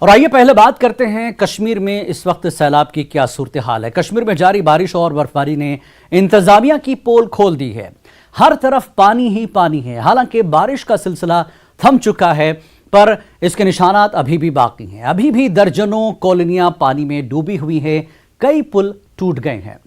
और आइए पहले बात करते हैं कश्मीर में इस वक्त सैलाब की क्या सूरत हाल है। कश्मीर में जारी बारिश और बर्फबारी ने इंतजामिया की पोल खोल दी है। हर तरफ पानी ही पानी है। हालांकि बारिश का सिलसिला थम चुका है, पर इसके निशानात अभी भी बाकी हैं। अभी भी दर्जनों कॉलोनियां पानी में डूबी हुई हैं। कई पुल टूट गए हैं,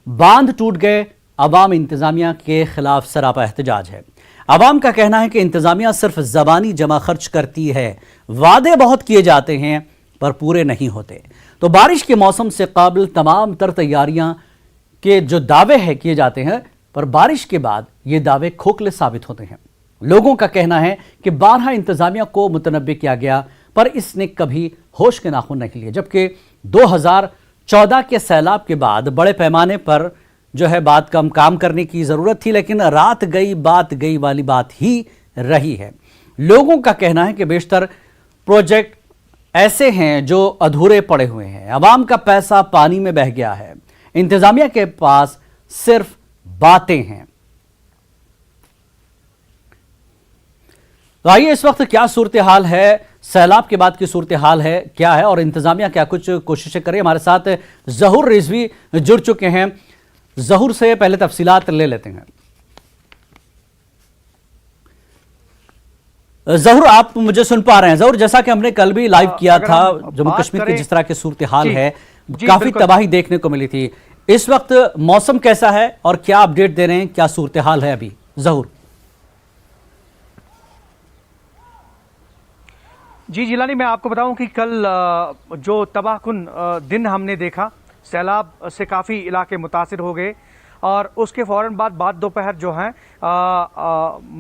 बांध टूट गए। अवाम इंतजामिया के खिलाफ सरापा एहतजाज है। अवाम का कहना है कि इंतजामिया सिर्फ जबानी जमा खर्च करती है, वादे बहुत किए जाते हैं पर पूरे नहीं होते। तो बारिश के मौसम से काबिल तमाम तर तैयारियां के जो दावे हैं किए जाते हैं, पर बारिश के बाद ये दावे खोखले साबित होते हैं। लोगों का कहना है कि 12 इंतजामिया को मुतनब्बे किया गया, पर इसने कभी होश के नाखून नहीं लिए। जबकि 2014 के सैलाब के बाद बड़े पैमाने पर जो है बात कम काम करने की ज़रूरत थी, लेकिन रात गई बात गई वाली बात ही रही है। लोगों का कहना है कि बेशतर प्रोजेक्ट ऐसे हैं जो अधूरे पड़े हुए हैं। अवाम का पैसा पानी में बह गया है। इंतजामिया के पास सिर्फ बातें हैं। तो आइए इस वक्त क्या सूरत हाल है, सैलाब के बाद की सूरत हाल है क्या है और इंतजामिया क्या कुछ कोशिशें करें। हमारे साथ जहूर रिजवी जुड़ चुके हैं। जहूर से पहले तफसीलात ले लेते हैं। जहूर, आप मुझे सुन पा रहे हैं? जहूर, जैसा कि हमने कल भी लाइव किया था, जम्मू कश्मीर की जिस तरह की सूरत हाल है, काफी तबाही देखने को मिली थी। इस वक्त मौसम कैसा है और क्या अपडेट दे रहे हैं, क्या सूरत हाल है अभी? जहूर जी जिलानी, मैं आपको बताऊं कि कल जो तबाहकुन दिन हमने देखा, सैलाब से काफ़ी इलाके मुतासिर हो गए और उसके फ़ौरन बाद दोपहर जो है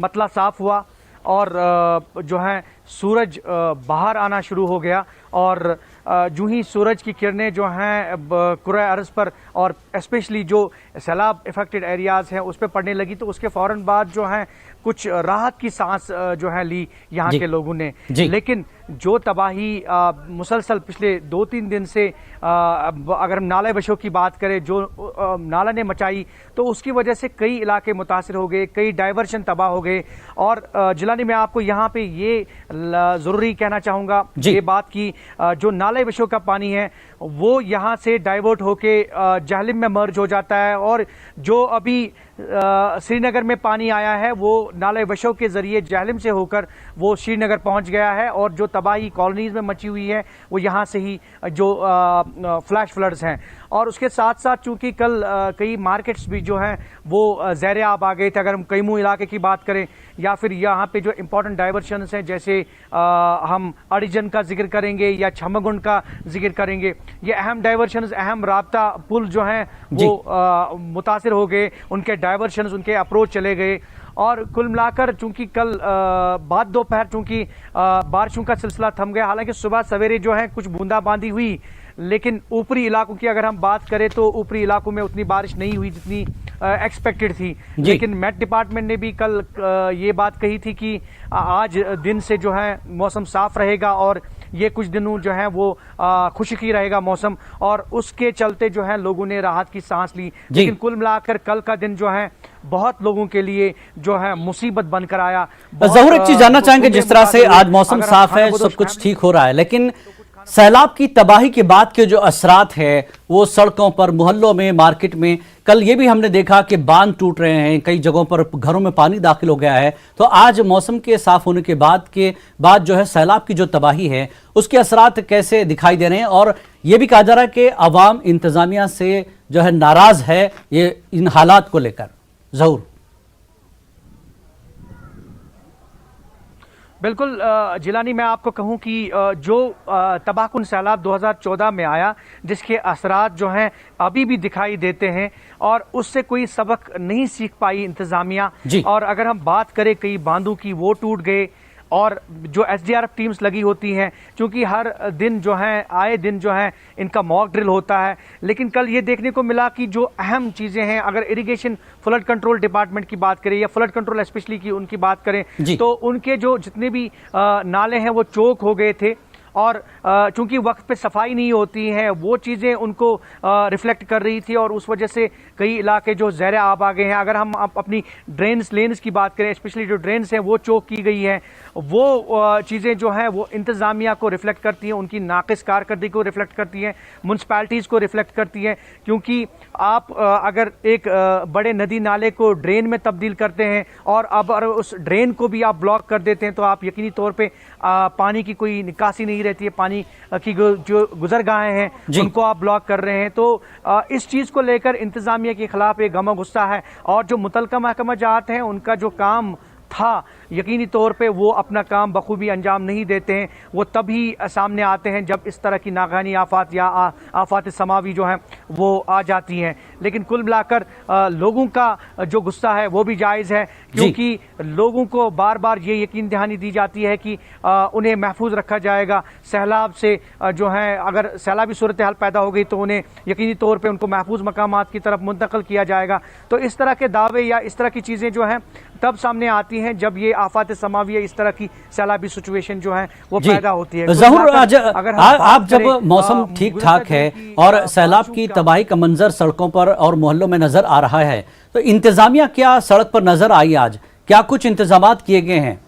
मतला साफ़ हुआ और जो है सूरज बाहर आना शुरू हो गया। और जो ही सूरज की किरणें जो हैं कुरे अर्ज़ पर और स्पेशली जो सैलाब इफ़ेक्टेड एरियाज़ हैं उस पर पड़ने लगी, तो उसके फ़ौरन बाद जो है कुछ राहत की सांस जो है ली यहाँ के लोगों ने। लेकिन जो तबाही मुसलसल पिछले 2-3 दिन से अगर हम नाला बशों की बात करें, जो नाला ने मचाई, तो उसकी वजह से कई इलाके मुतासिर हो गए, कई डाइवर्शन तबाह हो गए। और जिलानी, मैं आपको यहाँ पे ये ज़रूरी कहना चाहूँगा ये बात की जो नाला बशों का पानी है वो यहाँ से डाइवर्ट होके जहलिम में मर्ज हो जाता है। और जो अभी श्रीनगर में पानी आया है वो नाले वशों के जरिए जहलिम से होकर वो श्रीनगर पहुंच गया है। और जो तबाही कॉलोनीज में मची हुई है वो यहाँ से ही जो फ्लैश फ्लड्स हैं। और उसके साथ साथ चूंकि कल कई मार्केट्स भी जो हैं वो ज़ैर आब आ गए थे। अगर हम कैमू इलाके की बात करें या फिर यहाँ पे जो इम्पोर्टेंट डाइवर्शंस हैं, जैसे हम अड़ीजन का जिक्र करेंगे या छमगुंड का जिक्र करेंगे, ये अहम डाइवर्शंस, अहम राब्ता पुल जो हैं वो मुतासिर हो गए, उनके डाइवर्शंस, उनके अप्रोच चले गए। और कुल मिलाकर चूंकि कल बाद दोपहर चूंकि बारिशों का सिलसिला थम गया, हालांकि सुबह सवेरे जो है कुछ बूंदाबांदी हुई, लेकिन ऊपरी इलाकों की अगर हम बात करें तो ऊपरी इलाकों में उतनी बारिश नहीं हुई जितनी एक्सपेक्टेड थी। लेकिन मेट डिपार्टमेंट ने भी कल ये बात कही थी कि आज दिन से जो है मौसम साफ रहेगा और ये कुछ दिनों जो है वो खुशकी रहेगा मौसम, और उसके चलते जो है लोगों ने राहत की सांस ली। लेकिन कुल मिलाकर कल का दिन जो है बहुत लोगों के लिए जो है मुसीबत बनकर आया। जरूर एक चीज जानना चाहेंगे, जिस तरह से आज मौसम साफ है, सब कुछ ठीक हो रहा है, लेकिन सैलाब की तबाही के बाद के जो असरात है वो सड़कों पर, मोहल्लों में, मार्केट में, कल ये भी हमने देखा कि बांध टूट रहे हैं, कई जगहों पर घरों में पानी दाखिल हो गया है। तो आज मौसम के साफ होने के बाद जो है सैलाब की जो तबाही है उसके असरात कैसे दिखाई दे रहे हैं? और ये भी कहा जा रहा है कि अवाम इंतजामिया से जो है नाराज है ये इन हालात को लेकर। जहूर बिल्कुल जिलानी, मैं आपको कहूं कि जो तबाहकुन सैलाब 2014 में आया, जिसके असरात जो हैं अभी भी दिखाई देते हैं और उससे कोई सबक नहीं सीख पाई इंतजामिया। और अगर हम बात करें कई बांधों की, वो टूट गए। और जो एसडीआरएफ टीम्स लगी होती हैं, क्योंकि हर दिन जो है आए दिन जो है इनका मॉक ड्रिल होता है, लेकिन कल ये देखने को मिला कि जो अहम चीज़ें हैं, अगर इरिगेशन फ्लड कंट्रोल डिपार्टमेंट की बात करें या फ्लड कंट्रोल स्पेशली की उनकी बात करें, तो उनके जो जितने भी नाले हैं वो चोक हो गए थे और चूंकि वक्त पे सफाई नहीं होती है, वो चीज़ें उनको रिफ्लेक्ट कर रही थी और उस वजह से कई इलाके जो ज़ेर आब आ गए हैं। अगर हम अपनी ड्रेन्स लेन्स की बात करें, स्पेशली जो ड्रेन्स हैं वो चोक की गई है, वो चीज़ें जो हैं वो इंतज़ामिया को रिफ्लेक्ट करती हैं, उनकी नाक़िस कारकर्दगी को रिफ्लेक्ट करती हैं, म्यूनसिपैलिटीज़ को रिफ्लेक्ट करती हैं। क्योंकि आप अगर एक बड़े नदी नाले को ड्रेन में तब्दील करते हैं और अब उस ड्रेन को भी आप ब्लॉक कर देते हैं तो आप यकीनी तौर पे पानी की कोई निकासी नहीं रहती है, पानी की जो गुजरगाहें हैं उनको आप ब्लॉक कर रहे हैं। तो इस चीज़ को लेकर इंतज़ामिया के खिलाफ एक गम गुस्सा है और जो मुतलका महकमा जात हैं उनका जो काम था यकीनी तौर पे वो अपना काम बखूबी अंजाम नहीं देते हैं। वो तभी सामने आते हैं जब इस तरह की नागानी आफात या आफात समावी जो हैं वो आ जाती हैं। लेकिन कुल मिलाकर लोगों का जो गुस्सा है वो भी जायज़ है, क्योंकि लोगों को बार बार ये यकीन दहानी दी जाती है कि उन्हें महफूज रखा जाएगा सैलाब से। जो है अगर सैलाबी सूरत हाल पैदा हो गई तो उन्हें यकीनी तौर पर उनको महफूज मकामात की तरफ मुंतकिल किया जाएगा। तो इस तरह के दावे या इस तरह की चीज़ें जो हैं तब सामने आती हैं जब ये आफात समावी इस तरह की सैलाबी सिचुएशन जो है वो पैदा होती है। ज़हूर, अगर आप जब मौसम ठीक ठाक है और सैलाब की तबाही का मंजर सड़कों पर और मोहल्लों में नजर आ रहा है, तो इंतजामिया क्या सड़क पर नजर आई? आज क्या कुछ इंतजामात किए गए हैं?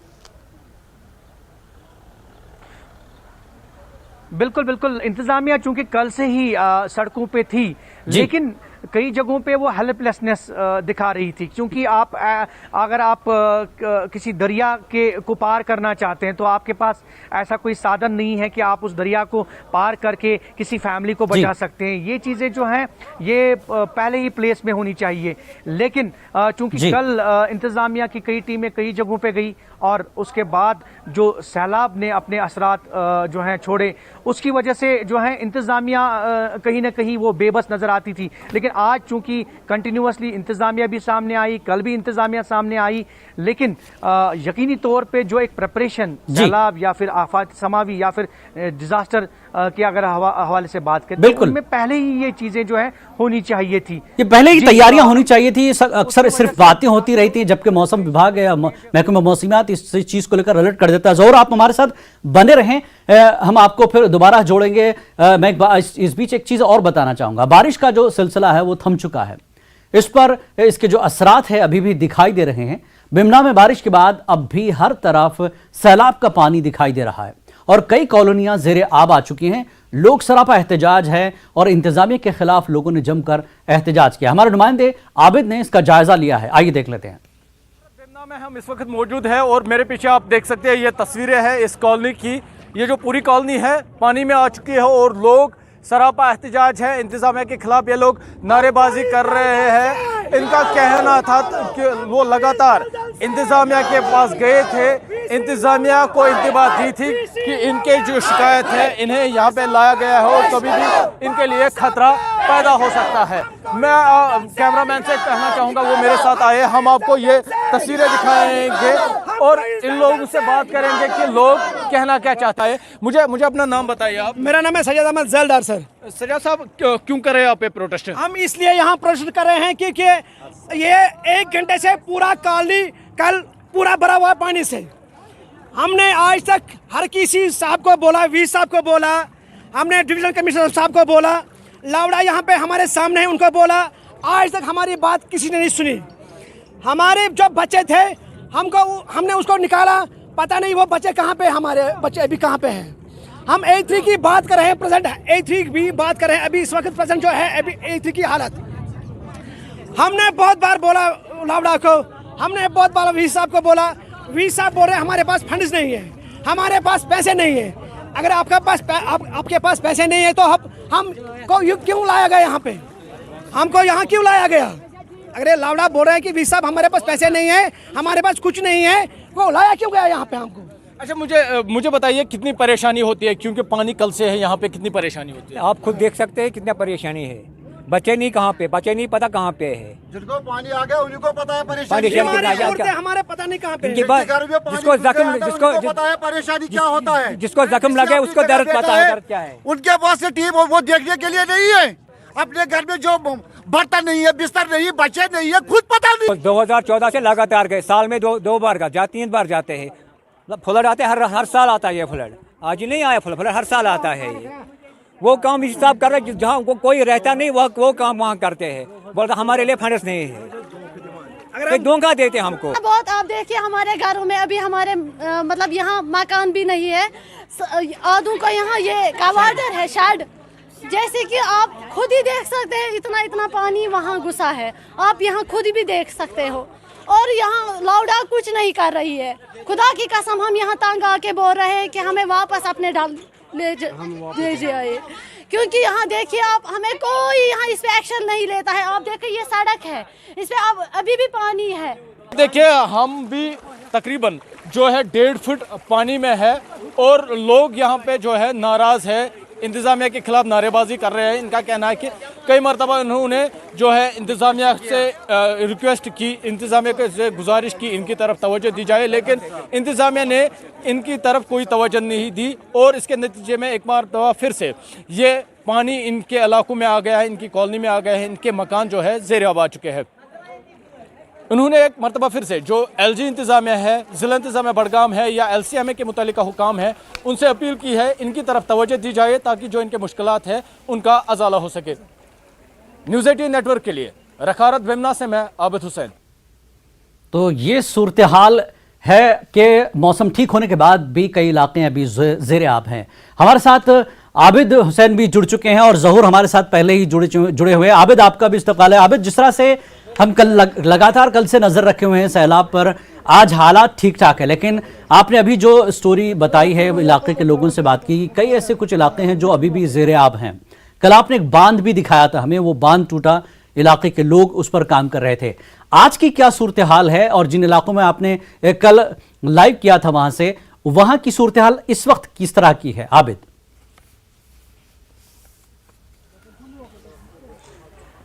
बिल्कुल बिल्कुल, इंतजामिया चूंकि कल से ही सड़कों पे थी, लेकिन कई जगहों पे वो हेल्पलेसनेस दिखा रही थी। क्योंकि अगर आप किसी दरिया को पार करना चाहते हैं तो आपके पास ऐसा कोई साधन नहीं है कि आप उस दरिया को पार करके किसी फैमिली को बचा सकते हैं। ये चीज़ें जो हैं ये पहले ही प्लेस में होनी चाहिए। लेकिन चूंकि कल इंतज़ामिया की कई टीमें कई जगहों पे गई और उसके बाद जो सैलाब ने अपने असरात जो हैं छोड़े, उसकी वजह से जो है इंतज़ामिया कहीं ना कहीं वो बेबस नज़र आती थी। लेकिन आज चूंकि कंटिन्यूसली इंतज़ामिया भी सामने आई, कल भी इंतज़ामिया सामने आई, लेकिन यकीनी तौर पे जो एक प्रिपरेशन सैलाब या फिर आफात समावी या फिर डिजास्टर की अगर हवाले से बात करें तो उनमें पहले ही ये चीज़ें जो है होनी चाहिए थी, ये पहले ही तैयारियां होनी चाहिए थी। अक्सर सिर्फ बातें होती रहती हैं, जबकि मौसम विभाग या महकमा मौसमियात इस चीज को लेकर अलर्ट कर देता है। ज़हूर, आप हमारे साथ बने रहें, हम आपको फिर दोबारा जोड़ेंगे। मैं इस बीच एक चीज और बताना चाहूंगा, बारिश का जो सिलसिला है वो थम चुका है, इस पर इसके जो असरात है अभी भी दिखाई दे रहे हैं। बिमना में बारिश के बाद अब भी हर तरफ सैलाब का पानी दिखाई दे रहा है और कई कॉलोनियां ज़ेरे आब आ चुकी हैं। लोग सरापा एहतजाज है और इंतजामिया के खिलाफ लोगों ने जमकर एहतजाज किया। हमारे नुमाइंदे आबिद ने इसका जायजा लिया है, आइए देख लेते हैं। बिमना में हम इस वक्त मौजूद हैं और मेरे पीछे आप देख सकते हैं ये तस्वीरें हैं इस कॉलोनी की। ये जो पूरी कॉलोनी है पानी में आ चुकी है और लोग सरापा एहतजाज है, इंतजामिया के खिलाफ ये लोग नारेबाजी कर रहे हैं। इनका कहना था कि वो लगातार इंतजामिया के पास गए थे, इंतजामिया को इंतबा दी थी कि इनके जो शिकायत है इन्हें यहाँ पे लाया गया है और कभी भी इनके लिए खतरा पैदा हो सकता है। मैं कैमरामैन से कहना चाहूँगा वो मेरे साथ आए, हम आपको ये तस्वीरें दिखाएंगे और इन लोगों से बात करेंगे कि लोग कहना क्या चाहता है। मुझे अपना नाम बताइए आप। मेरा नाम है सैयद अहमद जैलदार सर। सैयद साहब, क्यों कर रहे हैं आप ये प्रोटेस्ट? हम इसलिए यहाँ प्रोटेस्ट कर रहे हैं क्योंकि ये 1 घंटे से पूरा कॉलोनी कल पूरा भरा हुआ पानी से। हमने आज तक हर किसी साहब को बोला, वी साहब को बोला, हमने डिवीजन कमिश्नर साहब को बोला, लावड़ा यहाँ पे हमारे सामने है उनको बोला, आज तक हमारी बात किसी ने नहीं सुनी। हमारे जो बच्चे थे हमने उसको निकाला, पता नहीं वो बच्चे कहाँ पे, हमारे बच्चे अभी कहाँ पे हैं। हम A3 की बात कर रहे हैं, प्रेजेंट A3 भी बात कर रहे हैं। अभी इस वक्त प्रेजेंट जो है अभी A3 की हालत, हमने बहुत बार बोला लावड़ा को, हमने बहुत बार वी साहब को बोला, वी साहब बोल रहे हैं हमारे पास फंड्स नहीं है, हमारे पास पैसे नहीं है। अगर आपके पास पैसे नहीं है तो हमको क्यों लाया गया यहाँ पे, हमको यहाँ क्यों लाया गया? अगर ये लावड़ा बोल रहे हैं कि वी साहब हमारे पास पैसे नहीं है, हमारे पास कुछ नहीं है, वो लाया क्यों गया यहाँ पे हमको? अच्छा, मुझे बताइए कितनी परेशानी होती है, क्योंकि पानी कल से है यहाँ पे, कितनी परेशानी होती है? आप खुद देख सकते हैं कितना परेशानी है। बच्चे नहीं कहाँ पे, बच्चे नहीं पता कहाँ पे है, जिनको पानी आ गया उन्हीं को पता है परेशानी। हमारे पता नहीं कहाँ पे, जिसको जख्म पता है परेशानी क्या होता है, जिसको जख्म लगे उसको दर्द पता है, दर्द क्या है। उनके पास से टीम वो देखने के लिए नहीं है, अपने घर में जो बर्तन नहीं है, बिस्तर नहीं है, बच्चे नहीं है, खुद पता नहीं। 2014 से लगातार गए, साल में दो बार का 3 बार जाते हैं, फ्लड आते हैं, हर साल आता है ये फ्लड। आज ही नहीं आया फ्लड, हर साल आता है ये। वो काम इस हिसाब कर रहे जहाँ कोई रहता नहीं वो काम वहाँ करते हैं, बोलते हमारे लिए फंड्स नहीं है, धोखा देते हमको बहुत। आप देखिए हमारे घरों में अभी हमारे मतलब यहाँ मकान भी नहीं है, आदों का यहाँ ये कवाटर है, शेड, जैसे कि आप खुद ही देख सकते हैं इतना इतना पानी वहाँ घुसा है, आप यहाँ खुद भी देख सकते हो। और यहाँ लौड़ा कुछ नहीं कर रही है, खुदा की कसम हम यहाँ तंग आके बोल रहे हैं कि हमें वापस अपने डाल ले जाए, क्योंकि यहाँ देखिए आप, हमें कोई यहाँ इस पे एक्शन नहीं लेता है। आप देखिए ये सड़क है, इस पे अब अभी भी पानी है। देखिए हम भी तकरीबन जो है 1.5 फुट पानी में है और लोग यहाँ पे जो है नाराज है, इंतज़ामिया के खिलाफ नारेबाजी कर रहे हैं। इनका कहना है कि कई मरतबा उन्होंने जो है इंतज़ामिया से रिक्वेस्ट की, इंतज़ामिया से गुजारिश की इनकी तरफ तवज्जो दी जाए, लेकिन इंतज़ामिया ने इनकी तरफ कोई तवज्जो नहीं दी और इसके नतीजे में एक मरतबा फिर से ये पानी इनके इलाकों में आ गया है, इनकी कॉलोनी में आ गया है, इनके मकान जो है ज़ेर आब आ चुके हैं। उन्होंने एक मरतबा फिर से जो LG इंतज़ामिया है, ज़िला इंतज़ामिया बडगाम है या LCMA के मुतालिका हुकाम है, उनसे अपील की है इनकी तरफ तवज्जो दी जाए ताकि जो इनके मुश्किलात है उनका अजाला हो सके। न्यूज़ 18 नेटवर्क के लिए रखारत बेमना से मैं आबिद हुसैन। तो ये सूरत हाल है कि मौसम ठीक होने के बाद भी कई इलाके अभी ज़ेर आब हैं। हमारे साथ आबिद हुसैन भी जुड़ चुके हैं और ज़हूर हमारे साथ पहले ही जुड़े हुए हैं। आबिद, आपका भी इस्तक़बाल है। आबिद, जिस तरह से हम लगातार कल से नज़र रखे हुए हैं सैलाब पर, आज हालात ठीक ठाक है, लेकिन आपने अभी जो स्टोरी बताई है इलाके के लोगों से बात की, कई ऐसे कुछ इलाके हैं जो अभी भी ज़ेर आब हैं। कल आपने एक बांध भी दिखाया था हमें, वो बांध टूटा, इलाके के लोग उस पर काम कर रहे थे। आज की क्या सूरत हाल है और जिन इलाकों में आपने कल लाइव किया था वहां की सूरत हाल इस वक्त किस तरह की है? आबिद,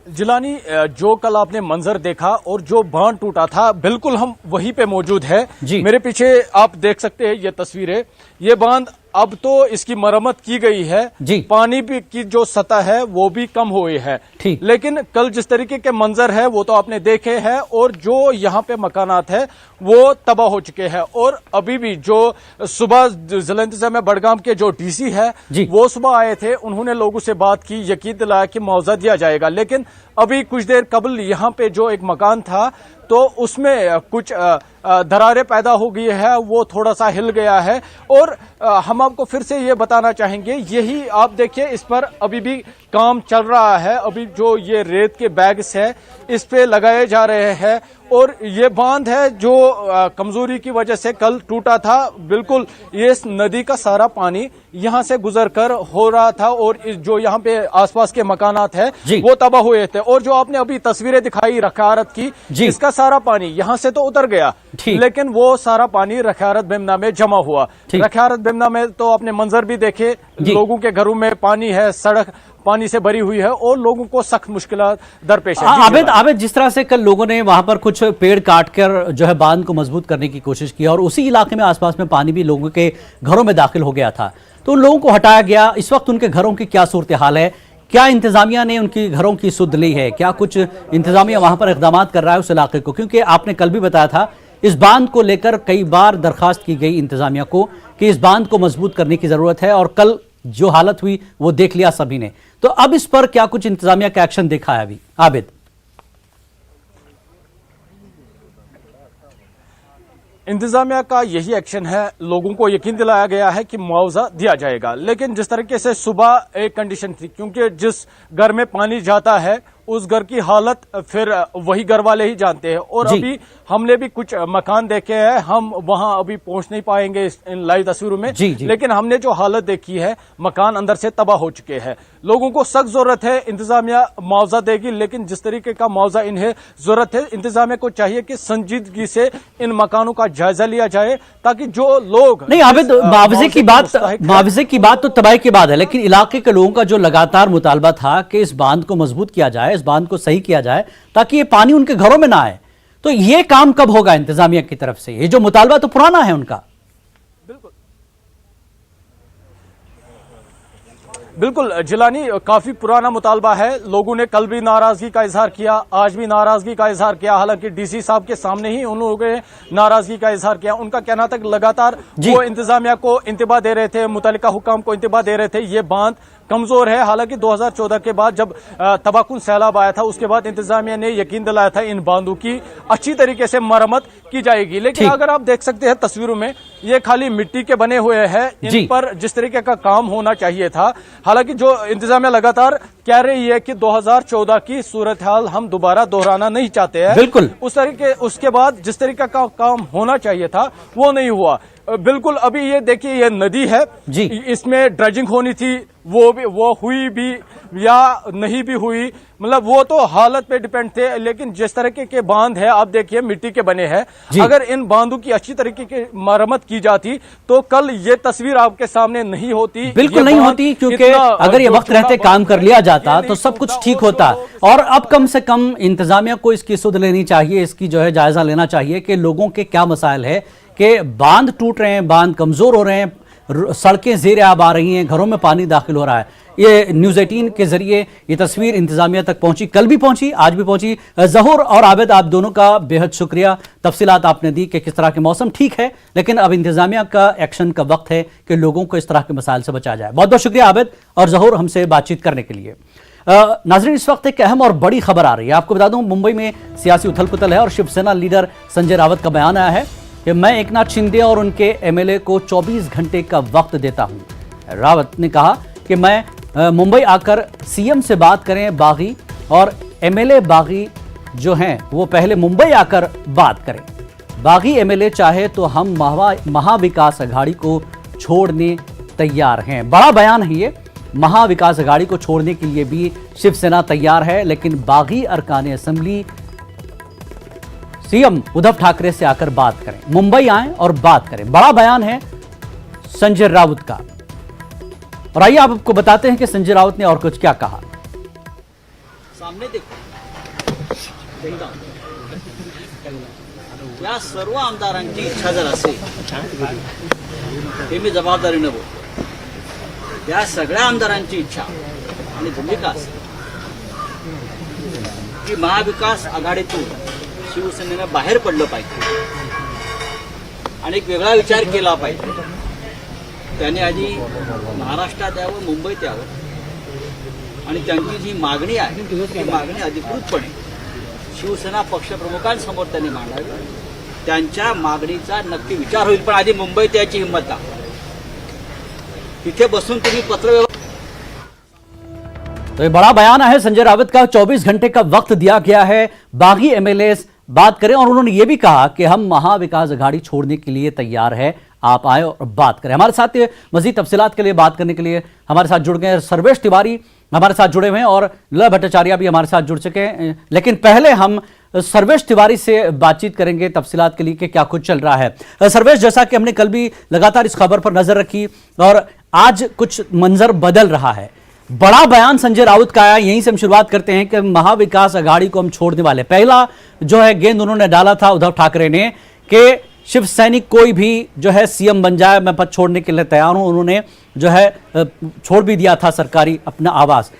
जिलानी, जो कल आपने मंजर देखा और जो बांध टूटा था, बिल्कुल हम वहीं पे मौजूद है। मेरे पीछे आप देख सकते हैं ये तस्वीरें, ये बांध अब तो इसकी मरम्मत की गई है, पानी भी की जो सतह है वो भी कम हुई है, लेकिन कल जिस तरीके के मंजर है वो तो आपने देखे हैं और जो यहाँ पे मकानात है वो तबाह हो चुके हैं। और अभी भी जो सुबह जिला इंतज़ामिया बडगाम के जो DC है वो सुबह आए थे, उन्होंने लोगों से बात की, यकीन दिलाया कि मुआवजा दिया जाएगा, लेकिन अभी कुछ देर कबल यहाँ पे जो एक मकान था तो उसमें कुछ दरारें पैदा हो गई है, वो थोड़ा सा हिल गया है। और हम आपको फिर से ये बताना चाहेंगे, यही आप देखिए इस पर अभी भी काम चल रहा है, अभी जो ये रेत के बैग्स है इस पे लगाए जा रहे हैं और ये बांध है जो कमजोरी की वजह से कल टूटा था। बिल्कुल ये नदी का सारा पानी यहाँ से गुजर कर हो रहा था और जो यहाँ पे आसपास के मकानात है वो तबाह हुए थे। और जो आपने अभी तस्वीरें दिखाई रखारत की, इसका सारा पानी यहाँ से तो उतर गया, लेकिन वो सारा पानी रखारत बेमना में जमा हुआ। रखारत बेमना में तो आपने मंजर भी देखे, लोगों के घरों में पानी है, सड़क पानी से भरी हुई है और लोगों को सख्त मुश्किलात दरपेश है। आबिद, जिस तरह से कल लोगों ने वहां पर कुछ पेड़ काटकर जो है बांध को मजबूत करने की कोशिश की और उसी इलाके में आसपास में पानी भी लोगों के घरों में दाखिल हो गया था, तो उन लोगों को हटाया गया। इस वक्त उनके घरों की क्या सूरत हाल है? क्या इंतजामिया ने उनकी घरों की सुध ली है? क्या कुछ इंतजामिया वहां पर इकदाम कर रहा है उस इलाके को? क्योंकि आपने कल भी बताया था इस बांध को लेकर कई बार दरखास्त की गई इंतजामिया को कि इस बांध को मजबूत करने की जरूरत है, और कल जो हालत हुई वो देख लिया सभी ने। तो अब इस पर क्या कुछ इंतजामिया का एक्शन देखा है अभी? आबिद, इंतजामिया का यही एक्शन है, लोगों को यकीन दिलाया गया है कि मुआवजा दिया जाएगा, लेकिन जिस तरीके से सुबह एक कंडीशन थी, क्योंकि जिस घर में पानी जाता है उस घर की हालत फिर वही घर वाले ही जानते हैं। और अभी हमने भी कुछ मकान देखे हैं, हम वहां अभी पहुंच नहीं पाएंगे इन लाइव तस्वीरों में, लेकिन हमने जो हालत देखी है मकान अंदर से तबाह हो चुके हैं। लोगों को सख्त जरूरत है, इंतजामिया मुआवजा देगी, लेकिन जिस तरीके का मुआवजा इन्हें जरूरत है, इंतजामिया को चाहिए कि संजीदगी से इन मकानों का जायजा लिया जाए ताकि जो लोग नहीं। आबिद, मुआवजे की बात तो तबाही के बाद है, लेकिन इलाके के लोगों का जो लगातार मुतालबा था कि इस बांध को मजबूत किया जाए, इस बांध को सही किया जाए ताकि ये पानी उनके घरों में ना आए, तो ये काम कब होगा इंतजामिया की तरफ से? ये जो मुतालबा तो पुराना है उनका। बिल्कुल जिलानी, काफी पुराना मुतालबा है। लोगों ने कल भी नाराजगी का इजहार किया, आज भी नाराजगी का इजहार किया। हालांकि डीसी साहब के सामने ही उन लोगों ने नाराजगी का इजहार किया। उनका कहना था कि लगातार वो इंतजामिया को इंतबा दे रहे थे, मुतल्लिका हुकाम को इंतबा दे रहे थे, ये बांध कमजोर है। हालांकि 2014 के बाद जब तबाहकुन सैलाब आया था, उसके बाद इंतजामिया ने यकीन दिलाया था इन बांधों की अच्छी तरीके से मरम्मत की जाएगी। लेकिन अगर आप देख सकते हैं तस्वीरों में, ये खाली मिट्टी के बने हुए हैं। इन पर जिस तरीके का काम होना चाहिए था, हालांकि जो इंतजामिया लगातार कह रही है कि 2014 की सूरत हाल हम दोबारा दोहराना नहीं चाहते हैं। बिल्कुल उसके बाद जिस तरीके का काम होना चाहिए था वो नहीं हुआ। बिल्कुल अभी ये देखिए, ये नदी है जी, इसमें ड्रेजिंग होनी थी, वो हुई भी या नहीं भी हुई, मतलब वो तो हालत पे डिपेंड थे। लेकिन जिस तरीके के बांध है, आप देखिए मिट्टी के बने हैं, अगर इन बांधों की अच्छी तरीके की मरम्मत की जाती तो कल ये तस्वीर आपके सामने नहीं होती। बिल्कुल नहीं होती, क्योंकि अगर ये वक्त रहते काम कर लिया जाता तो सब कुछ ठीक होता। और अब कम से कम इंतजामिया को इसकी सुध लेनी चाहिए, इसकी जो है जायजा लेना चाहिए कि लोगों के क्या मसाइल है, कि बांध टूट रहे हैं, बांध कमजोर हो रहे हैं, सड़कें ज़ेर आब आ रही हैं, घरों में पानी दाखिल हो रहा है। ये न्यूज़ 18 के जरिए ये तस्वीर इंतजामिया तक पहुंची, कल भी पहुंची, आज भी पहुंची। ज़हूर और आबिद, आप दोनों का बेहद शुक्रिया, तफसीलात आपने दी कि किस तरह के मौसम ठीक है, लेकिन अब इंतजामिया का एक्शन का वक्त है कि लोगों को इस तरह के मसाइल से बचा जाए। बहुत बहुत शुक्रिया आबिद और ज़हूर हमसे बातचीत करने के लिए। नाज़रीन, इस वक्त एक अहम और बड़ी खबर आ रही है। आपको बता दूं, मुंबई में सियासी उथल पुथल है और शिवसेना लीडर संजय राउत का बयान आया है कि मैं एकनाथ शिंदे और उनके एमएलए को 24 घंटे का वक्त देता हूं। रावत ने कहा कि मैं मुंबई आकर सीएम से बात करें बागी, और एमएलए बागी जो हैं वो पहले मुंबई आकर बात करें। बागी एमएलए चाहे तो हम महाविकास अघाड़ी को छोड़ने तैयार हैं। बड़ा बयान है ये। महाविकास अघाड़ी को छोड़ने के लिए भी शिवसेना तैयार है, लेकिन बागी अरकान असेंबली सीएम उद्धव ठाकरे से आकर बात करें, मुंबई आएं और बात करें। बड़ा बयान है संजय राउत का। और आइए आपको बताते हैं कि संजय राउत ने और कुछ क्या कहा। सामने देखो, या सर्व आमदारांची इच्छा जर असेल, हे मी जबाबदारीने बोलतो, या सगळ्या आमदारांची इच्छा आणि भूमिका असेल की महाविकास आघाडीतून शिवसेनेनं बाहेर पडलं पाहिजे आणि एक वेगळा विचार केला पाहिजे, त्याने आधी महाराष्ट्रात यावं, मुंबईत यावं आणि त्यांची जी मागणी आहे ती मागणी अधिकृतपणे शिवसेना पक्षप्रमुखांसमोर त्यांनी मांडावी। त्यांच्या मागणीचा नक्की विचार होईल, पण आधी मुंबईत याची हिंमत दाखवा। तिथे बसून तुम्ही पत्र। तो ये बड़ा बयान है संजय राउत का। 24 घंटे का वक्त दिया गया है, बागी एमएलए बात करें। और उन्होंने ये भी कहा कि हम महाविकास अघाड़ी छोड़ने के लिए तैयार है, आप आए और बात करें। हमारे साथ मजीद तफसीलात के लिए बात करने के लिए हमारे साथ जुड़ गए सर्वेश तिवारी, हमारे साथ जुड़े हुए हैं, और लव भट्टाचार्य भी हमारे साथ जुड़ चुके हैं। लेकिन पहले हम सर्वेश तिवारी से बातचीत करेंगे तफसीलात के लिए कि क्या कुछ चल रहा है। सर्वेश, जैसा कि हमने कल भी लगातार इस खबर पर नजर रखी और आज कुछ मंजर बदल रहा है, बड़ा बयान संजय राउत का आया। यहीं से हम शुरुआत करते हैं कि महाविकास अघाड़ी को हम छोड़ने वाले। पहला जो है गेंद उन्होंने डाला था उद्धव ठाकरे ने कि शिव सैनिक कोई भी जो है सीएम बन जाए, मैं पद छोड़ने के लिए तैयार हूं। उन्होंने जो है छोड़ भी दिया था सरकारी अपना आवास।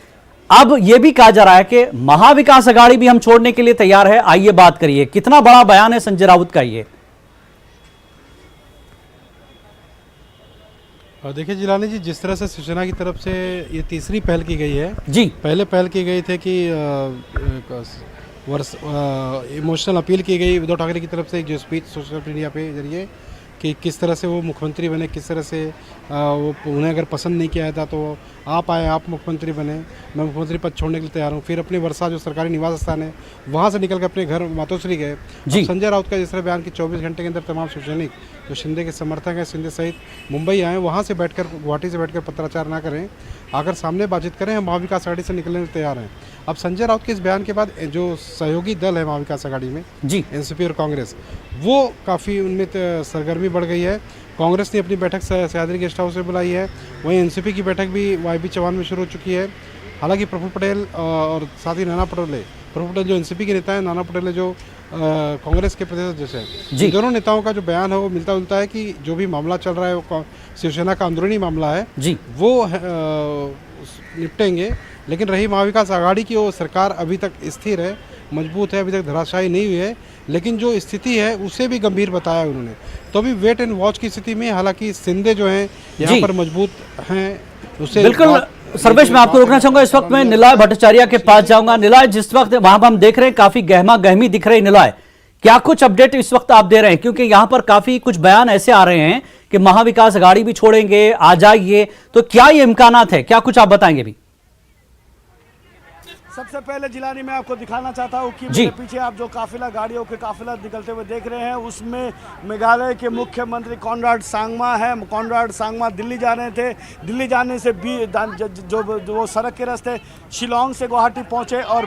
अब यह भी कहा जा रहा है कि महाविकास अघाड़ी भी हम छोड़ने के लिए तैयार है, आइए बात करिए। कितना बड़ा बयान है संजय राउत का ये? और देखिए जिलानी जी, जिस तरह से शिवसेना की तरफ से ये तीसरी पहल की गई है जी, पहले पहल की गई थे कि इमोशनल अपील की गई उद्धव ठाकरे की तरफ से, जो स्पीच सोशल मीडिया पे जरिए कि किस तरह से वो मुख्यमंत्री बने, किस तरह से वो उन्हें अगर पसंद नहीं किया था तो आप आए, आप मुख्यमंत्री बने, मैं मुख्यमंत्री पद छोड़ने के लिए तैयार हूँ। फिर अपने वर्षा जो सरकारी निवास स्थान है वहाँ से निकल कर अपने घर मातोश्री गए। संजय राउत का जिस तरह बयान कि 24 घंटे के अंदर तमाम शिव सैनिक जो शिंदे के समर्थक हैं, शिंदे सहित मुंबई आए, वहाँ से बैठकर गुवाहाटी से बैठकर पत्राचार ना करें, आकर सामने बातचीत करें, हम महाविकास अघाड़ी से निकलने को तैयार हैं। अब संजय राउत के इस बयान के बाद जो सहयोगी दल है महाविकास अघाड़ी में जी, एनसीपी और कांग्रेस, वो काफ़ी उनमें सरगर्मी बढ़ गई है। कांग्रेस ने अपनी बैठक सह्याद्री गेस्ट हाउस में बुलाई है, वहीं एनसीपी की बैठक भी वाईबी चौहान में शुरू हो चुकी है। हालांकि प्रफुल्ल पटेल और साथ ही नाना पटोले प्रफुल्ल पटेल जो एनसीपी के नेता हैं, नाना पटेल जो कांग्रेस के प्रदेश अध्यक्ष हैं, जी। दोनों नेताओं का जो बयान है वो मिलता जुलता है कि जो भी मामला चल रहा है वो शिवसेना का अंदरूनी मामला है जी। वो निपटेंगे। लेकिन रही महाविकास आघाड़ी की, वो सरकार अभी तक स्थिर है, मजबूत है, अभी तक धराशायी नहीं हुई है, लेकिन जो स्थिति है उसे भी गंभीर बताया उन्होंने। तो अभी वेट एंड वॉच की स्थिति में, हालांकि शिंदे जो हैं यहाँ पर मजबूत हैं, उससे बिल्कुल। सर्वेश, मैं आपको रोकना चाहूंगा, इस वक्त मैं निलय भट्टाचार्य के पास जाऊंगा। निलय, जिस वक्त वहां पर हम देख रहे हैं काफी गहमा गहमी दिख रही, निलय क्या कुछ अपडेट इस वक्त आप दे रहे हैं? क्योंकि यहां पर काफी कुछ बयान ऐसे आ रहे हैं कि महाविकास आघाड़ी भी छोड़ेंगे, आ जाइए, तो क्या ये इम्कानात है? क्या कुछ आप बताएंगे भी? सबसे पहले जिलानी मैं आपको दिखाना चाहता हूँ कि मेरे पीछे आप जो काफिला, गाड़ियों के काफिला निकलते हुए देख रहे हैं, उसमें मेघालय के मुख्यमंत्री कॉनराड सांगमा है। कॉनराड सांगमा दिल्ली जा रहे थे। दिल्ली जाने से जो वो सड़क के रास्ते शिलोंग से गुवाहाटी पहुंचे और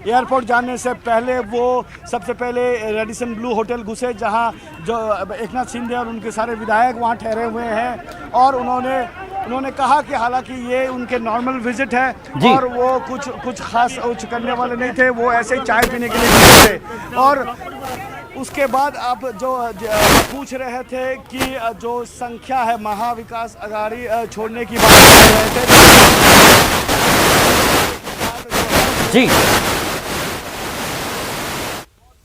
एयरपोर्ट जाने से पहले वो सबसे पहले रेडिसन ब्लू होटल घुसे, जहां जो एकनाथ शिंदे और उनके सारे विधायक वहां ठहरे हुए हैं। और उन्होंने कहा कि हालांकि ये उनके नॉर्मल विजिट है और वो कुछ खास कुछ करने वाले नहीं थे, वो ऐसे ही चाय पीने के लिए गए थे। और उसके बाद आप जो पूछ रहे थे कि जो संख्या है महाविकास आघाड़ी छोड़ने की बात कर रहे थे जी,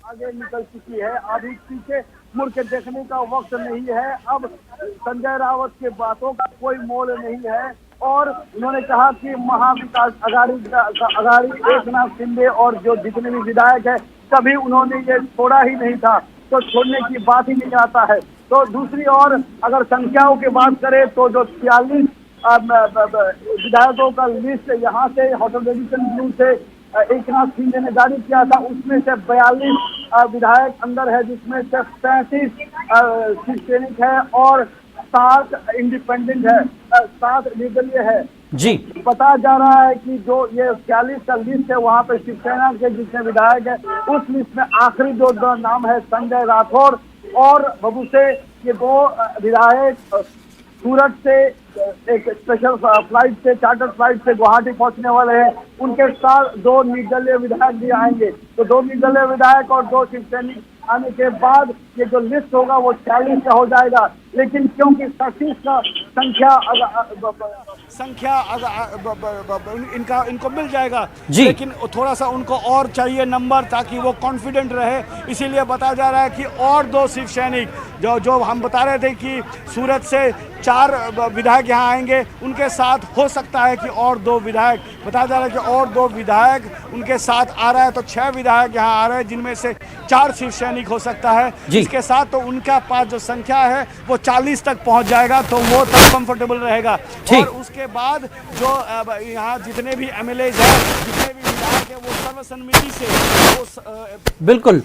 आगे निकल चुकी है। अभी पीछे मुड़ के देखने का वक्त नहीं है। अब संजय रावत के बातों का कोई मोल नहीं है। और उन्होंने कहा कि महाविकास आघाड़ी एकनाथ शिंदे और जो जितने भी विधायक है कभी उन्होंने ये छोड़ा ही नहीं था, तो छोड़ने की बात ही नहीं आता है। तो दूसरी ओर अगर संख्याओं की बात करें तो जो 46 विधायकों का लिस्ट यहाँ से होटल रेडिसन ब्लू से एकनाथ शिंदे ने जारी किया था, उसमें से 42 विधायक अंदर है, जिसमें से 35 शिवसैनिक है और 7 इंडिपेंडेंट है, 7 निर्दलीय है जी। बताया जा रहा है कि जो ये 46 का लिस्ट है वहाँ पे शिवसेना के जितने विधायक है उस लिस्ट में आखिरी दो नाम है संजय राठौड़ और बबू से। ये 2 विधायक सूरत से एक स्पेशल फ्लाइट से, चार्टर फ्लाइट से गुवाहाटी पहुंचने वाले हैं। उनके साथ 2 निर्दलीय विधायक भी आएंगे। तो 2 निर्दलीय विधायक और 2 शिवसैनिक आने के बाद ये जो लिस्ट होगा वो 40 का हो जाएगा। लेकिन क्योंकि 36 का संख्या इनको मिल जाएगा, लेकिन थोड़ा सा उनको और चाहिए नंबर ताकि वो कॉन्फिडेंट रहे। इसीलिए बताया जा रहा है कि और 2 शिवसैनिक जो हम बता रहे थे कि सूरत से 4 विधायक यहाँ आएंगे, उनके साथ हो सकता है कि और 2 विधायक, बताया जा रहा है कि और 2 विधायक उनके साथ आ रहा है, तो 6 विधायक यहाँ आ रहे हैं, जिनमें से 4 शिवसैनिक हो सकता है। इसके साथ तो उनका पास जो संख्या है वो 40 तक पहुंच जाएगा, तो वो तब कंफर्टेबल रहेगा। और उसके बाद जो यहाँ जितने भी एमएलए हैं, जितने भी विधायक हैं, वो सर्वसम्मति से बिल्कुल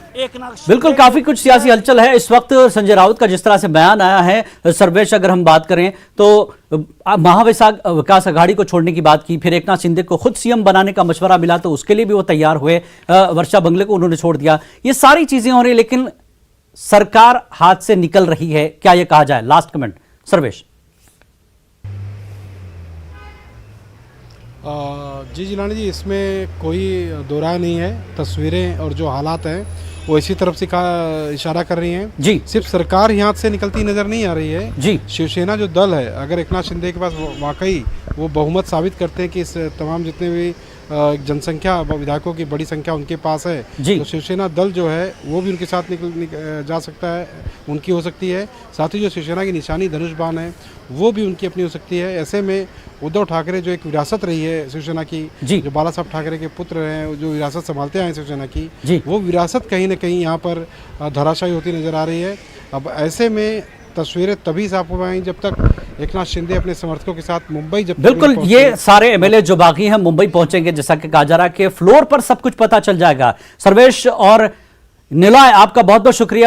काफी कुछ सियासी हलचल है इस वक्त। संजय राउत का जिस तरह से बयान आया है, सर्वेश, अगर हम बात करें तो महाविकास आघाड़ी को छोड़ने की बात की, फिर एकनाथ शिंदे को खुद सीएम बनाने का मशवरा मिला तो उसके लिए भी वो तैयार हुए, वर्षा बंगले को उन्होंने छोड़ दिया। ये सारी चीजें हो रही, लेकिन सरकार हाथ से निकल रही है, क्या ये कहा जाए? Last comment Sarvesh. जी जिलानी जी, इसमें कोई दो राय नहीं है। तस्वीरें और जो हालात हैं वो इसी तरफ से इशारा कर रही हैं जी। सिर्फ सरकार ही हाथ से निकलती नजर नहीं आ रही है जी। शिवसेना जो दल है, अगर एकनाथ शिंदे के पास वाकई वो बहुमत साबित करते हैं कि इस तमाम जितने भी जनसंख्या विधायकों की बड़ी संख्या उनके पास है, तो शिवसेना दल जो है वो भी उनके साथ जा सकता है, उनकी हो सकती है। साथ ही जो शिवसेना की निशानी धनुष बाण है वो भी उनकी अपनी हो सकती है। ऐसे में उद्धव ठाकरे जो एक विरासत रही है शिवसेना की, जो बाला साहब ठाकरे के पुत्र हैं, जो विरासत संभालते आए शिवसेना की, वो विरासत कहीं ना कहीं यहाँ पर धराशायी होती नजर आ रही है। अब ऐसे में तस्वीरें तभी साफ हो पाएंगी जब तक एकनाथ शिंदे अपने समर्थकों के साथ मुंबई जब बिल्कुल ये सारे एमएलए जो बाकी हैं मुंबई पहुंचेंगे, जैसा कि कहा जा रहा है कि फ्लोर पर सब कुछ पता चल जाएगा। सर्वेश और निलय, आपका बहुत बहुत शुक्रिया।